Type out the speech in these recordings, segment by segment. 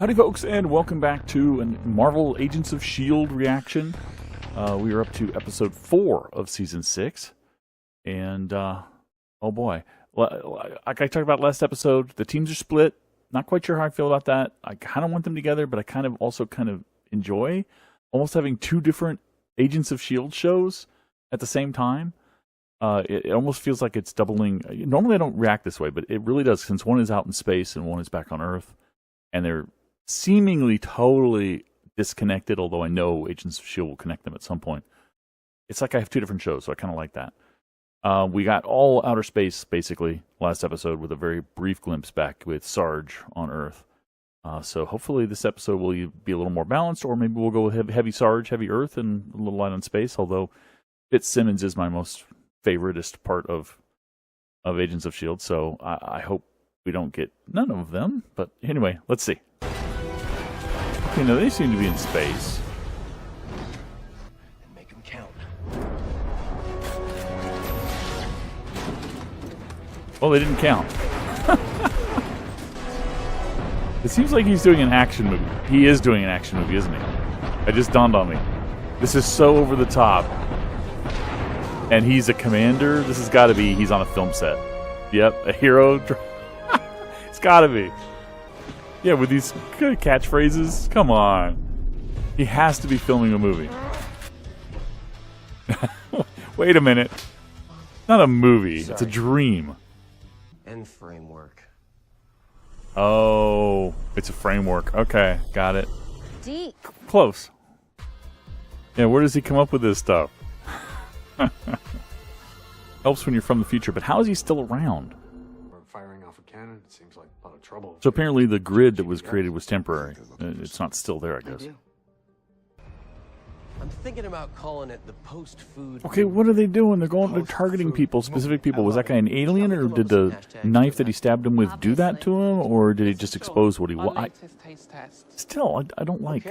Howdy folks, and welcome back to a Marvel Agents of S.H.I.E.L.D. reaction. We are up to episode 4 of season 6, and oh boy, like I talked about last episode, the teams are split. Not quite sure how I feel about that. I kind of want them together, but I kind of also enjoy almost having two different Agents of S.H.I.E.L.D. shows at the same time. It almost feels like it's doubling. Normally I don't react this way, but it really does, since one is out in space and one is back on Earth, and they're seemingly totally disconnected, although I know Agents of S.H.I.E.L.D. will connect them at some point. It's like I have two different shows, so I kind of like that. We got all outer space, basically, last episode, with a very brief glimpse back with Sarge on Earth. So hopefully this episode will be a little more balanced, or maybe we'll go with heavy Sarge, heavy Earth, and a little light on space, although Fitzsimmons is my most favoritist part of Agents of S.H.I.E.L.D., so I hope we don't get none of them. But anyway, let's see. Okay, now they seem to be in space. Make them count. Well, they didn't count. It seems like he's doing an action movie. He is doing an action movie, isn't he? It just dawned on me. This is so over the top. And he's a commander. This has got to be, he's on a film set. Yep, a hero. It's got to be. Yeah, with these good catchphrases. Come on. He has to be filming a movie. Wait a minute. Not a movie. Sorry. It's a dream. And framework. Oh, it's a framework. Okay, got it. Deke. Close. Yeah, where does he come up with this stuff? Helps when you're from the future, but how is he still around? Firing off a cannon, it seems like a lot of trouble. So apparently the grid that was created was temporary. It's not still there, I guess. I'm thinking about calling it the post-food. Okay, what are they doing? They're targeting people, specific people. Was that guy an alien, or did the knife that he stabbed him with do that to him, or did he just expose what he was? Still, I don't like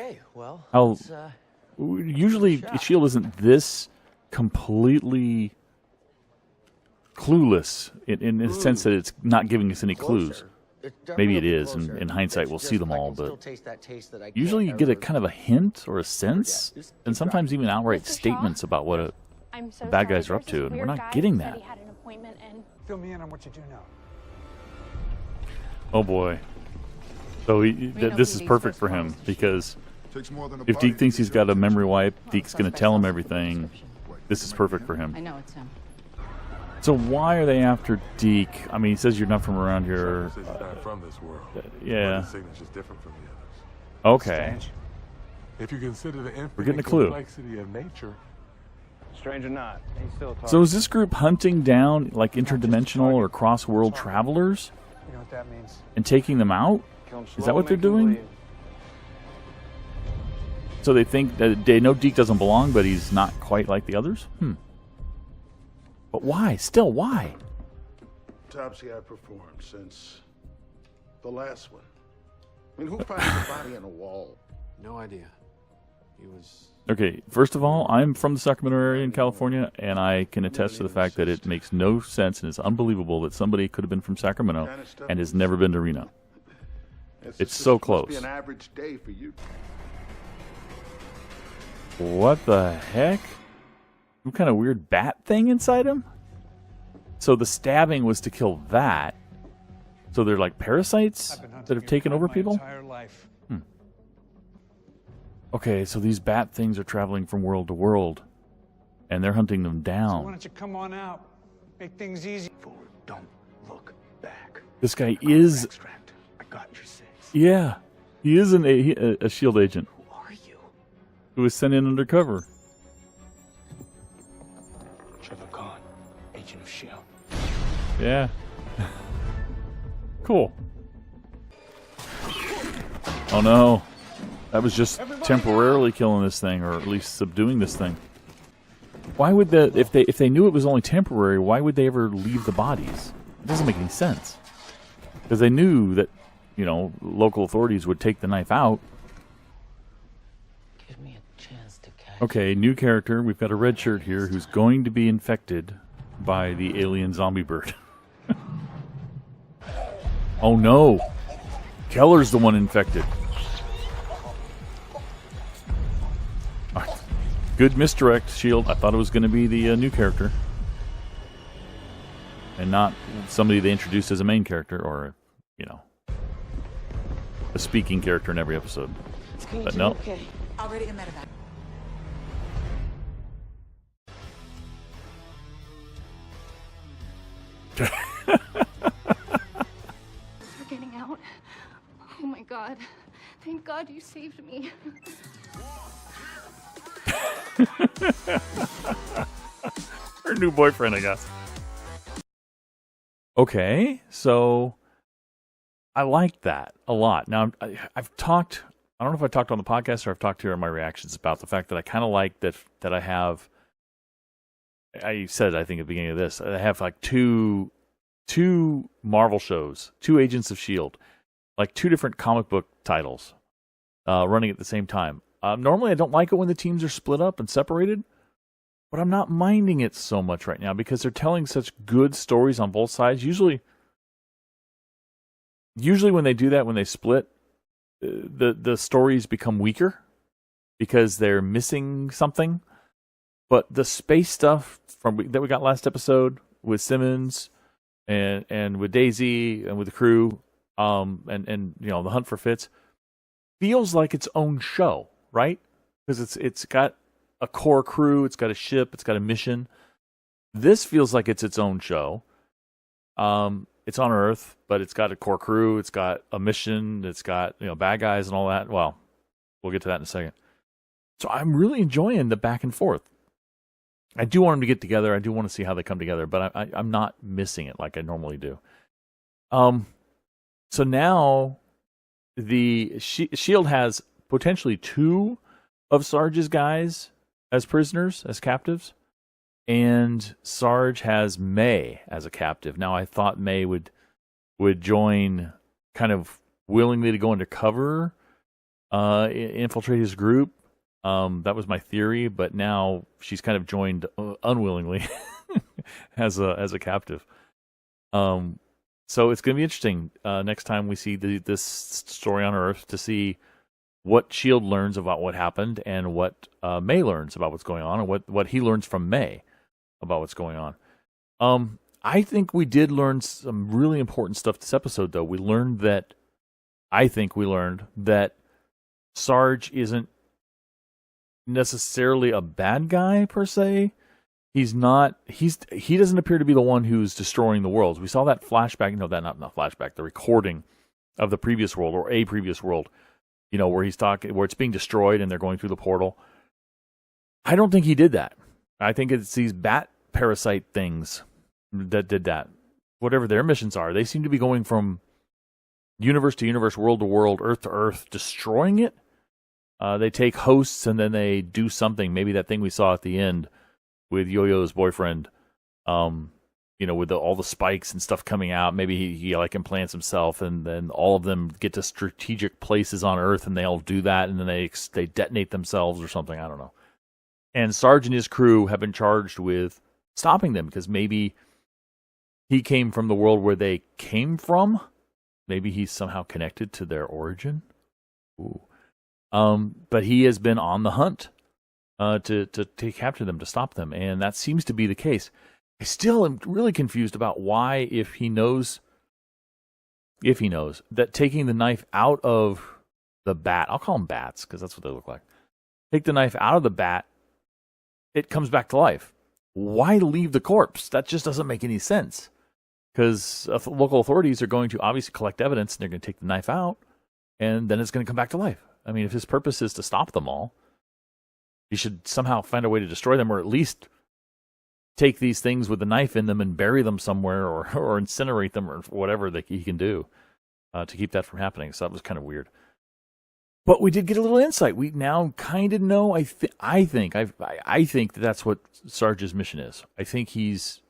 how usually S.H.I.E.L.D. isn't this completely clueless in the sense that it's not giving us any clues. Maybe it is, and in hindsight we'll see them all, but usually you get a kind of a hint or a sense, and sometimes even outright statements about what the bad guys are up to, and we're not getting that. Fill me in on what you do know. Oh boy. So this is perfect for him, because if Deke thinks he's got a memory wipe, Deke's going to tell him everything. This is perfect for him. I know it's him. So why are they after Deke? I mean, he says you're not from around here. He's not from this world. Yeah. His signature's different from the others. Okay. If you consider the We're getting a infinite clue. complexity of nature. Strange or not, he's still talking. So is this group hunting down like interdimensional or cross-world travelers You know what that means? and taking them out? Is that what they're doing? So they think that they know Deke doesn't belong, but he's not quite like the others? But why? Still, why? Autopsy I performed since the last one. I mean, who finds a body on a wall? No idea. He was. Okay, first of all, I'm from the Sacramento area in California, and I can attest to the fact that it makes no sense and it's unbelievable that somebody could have been from Sacramento and has never been to Reno. It's so close. Must be an average day for you. What the heck? Some kind of weird bat thing inside him? So the stabbing was to kill that. So they're like parasites that have taken over people? Okay, so these bat things are traveling from world to world, and they're hunting them down. So why don't you come on out? Make things easy. Forward, don't look back. This guy is... Extract. I got your six. Yeah, he is a S.H.I.E.L.D. agent. Who are you? Who was sent in undercover. Agent of S.H.I.E.L.D. Yeah. Cool. Oh no. That was just temporarily killing this thing, or at least subduing this thing. Why would if they knew it was only temporary, why would they ever leave the bodies? It doesn't make any sense. Because they knew that, you know, local authorities would take the knife out. Give me a chance to catch. Okay, new character. We've got a red shirt here who's going to be infected by the alien zombie bird. Oh no! Keller's the one infected. Good misdirect, S.H.I.E.L.D. I thought it was going to be the new character. And not somebody they introduced as a main character or, a speaking character in every episode. It's going But to no. be okay. Already a medevac. We're getting out. Oh my god. Thank God you saved me. Her new boyfriend, I guess. Okay, so I liked that a lot. Now, I've talked, I don't know if I talked on the podcast or I've talked here in my reactions about the fact that I kind of like that I have, I said, I think at the beginning of this, I have like two Marvel shows, two Agents of S.H.I.E.L.D., like two different comic book titles running at the same time. Normally, I don't like it when the teams are split up and separated, but I'm not minding it so much right now because they're telling such good stories on both sides. Usually when they do that, when they split, the stories become weaker because they're missing something. But the space stuff that we got last episode with Simmons and with Daisy and with the crew, and the Hunt for Fitz feels like its own show, right? Because it's got a core crew, it's got a ship, it's got a mission. This feels like it's its own show. It's on Earth, but it's got a core crew, it's got a mission, it's got bad guys and all that. Well, we'll get to that in a second. So I'm really enjoying the back and forth. I do want them to get together. I do want to see how they come together, but I'm not missing it like I normally do. So now the S.H.I.E.L.D. has potentially two of Sarge's guys as prisoners, as captives, and Sarge has May as a captive. Now I thought May would join kind of willingly to go undercover, infiltrate his group. That was my theory, but now she's kind of joined unwillingly as a captive. So it's going to be interesting next time we see this story on Earth to see what S.H.I.E.L.D. learns about what happened and what May learns about what's going on and what he learns from May about what's going on. I think we did learn some really important stuff this episode, though. We learned that Sarge isn't necessarily a bad guy per se. He doesn't appear to be the one who's destroying the worlds. We saw that flashback, not flashback, the recording of the previous world or a previous world, where he's talking, where it's being destroyed and they're going through the portal. I don't think he did that. I think it's these bat parasite things that did that. Whatever their missions are, they seem to be going from universe to universe, world to world, Earth to Earth, destroying it. They take hosts and then they do something. Maybe that thing we saw at the end with Yo-Yo's boyfriend, with all the spikes and stuff coming out. Maybe he like implants himself, and then all of them get to strategic places on Earth, and they all do that, and then they detonate themselves or something. I don't know. And Sarge and his crew have been charged with stopping them because maybe he came from the world where they came from. Maybe he's somehow connected to their origin. Ooh. But he has been on the hunt to capture them, to stop them, and that seems to be the case. I still am really confused about why, if he knows that taking the knife out of the bat, I'll call them bats because that's what they look like. Take the knife out of the bat, it comes back to life. Why leave the corpse? That just doesn't make any sense. Because local authorities are going to obviously collect evidence, and they're going to take the knife out, and then it's going to come back to life. I mean, if his purpose is to stop them all, he should somehow find a way to destroy them, or at least take these things with the knife in them and bury them somewhere, or incinerate them, or whatever that he can do to keep that from happening. So that was kind of weird. But we did get a little insight. We now kind of know. I think that that's what Sarge's mission is. I think he's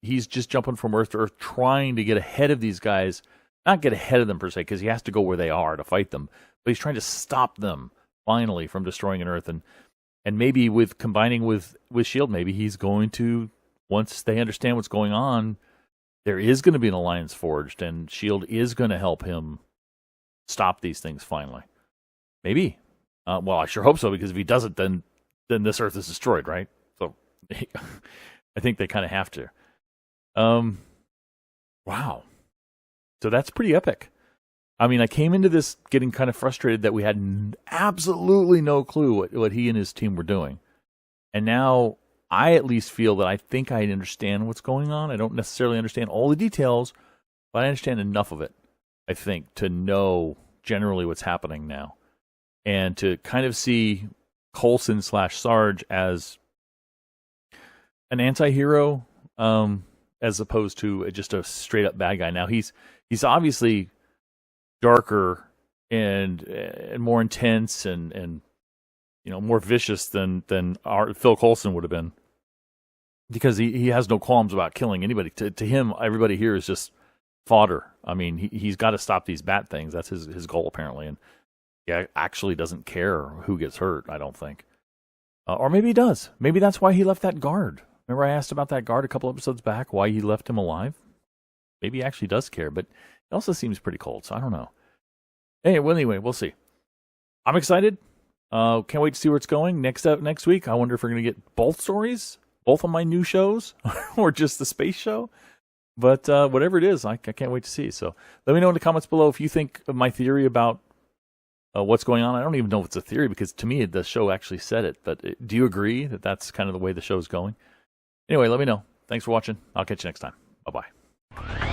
just jumping from Earth to Earth, trying to get ahead of these guys. Not get ahead of them per se, because he has to go where they are to fight them. But he's trying to stop them finally from destroying an Earth, and maybe with combining with S.H.I.E.L.D., maybe he's going to, once they understand what's going on, there is going to be an alliance forged, and S.H.I.E.L.D. is going to help him stop these things finally. Maybe. Well, I sure hope so, because if he doesn't, then then this Earth is destroyed, right? So I think they kind of have to. Wow. So that's pretty epic. I mean, I came into this getting kind of frustrated that we had absolutely no clue what he and his team were doing. And now I at least feel that I think I understand what's going on. I don't necessarily understand all the details, but I understand enough of it, I think, to know generally what's happening now. And to kind of see Coulson / Sarge as an anti-hero, as opposed to just a straight-up bad guy. Now, he's obviously darker and more intense and more vicious than our Phil Coulson would have been, because he has no qualms about killing anybody. To him, everybody here is just fodder. I mean, he's got to stop these bat things. That's his goal apparently, and he actually doesn't care who gets hurt, I don't think. Or maybe he does. Maybe that's why he left that guard. Remember I asked about that guard a couple episodes back, why he left him alive? Maybe he actually does care, but it also seems pretty cold, so I don't know. Anyway, we'll see. I'm excited. Can't wait to see where it's going. Next week, I wonder if we're going to get both stories, both of my new shows, or just the space show. But whatever it is, I can't wait to see. So let me know in the comments below if you think of my theory about what's going on. I don't even know if it's a theory, because to me, the show actually said it. But do you agree that that's kind of the way the show's going? Anyway, let me know. Thanks for watching. I'll catch you next time. Bye-bye.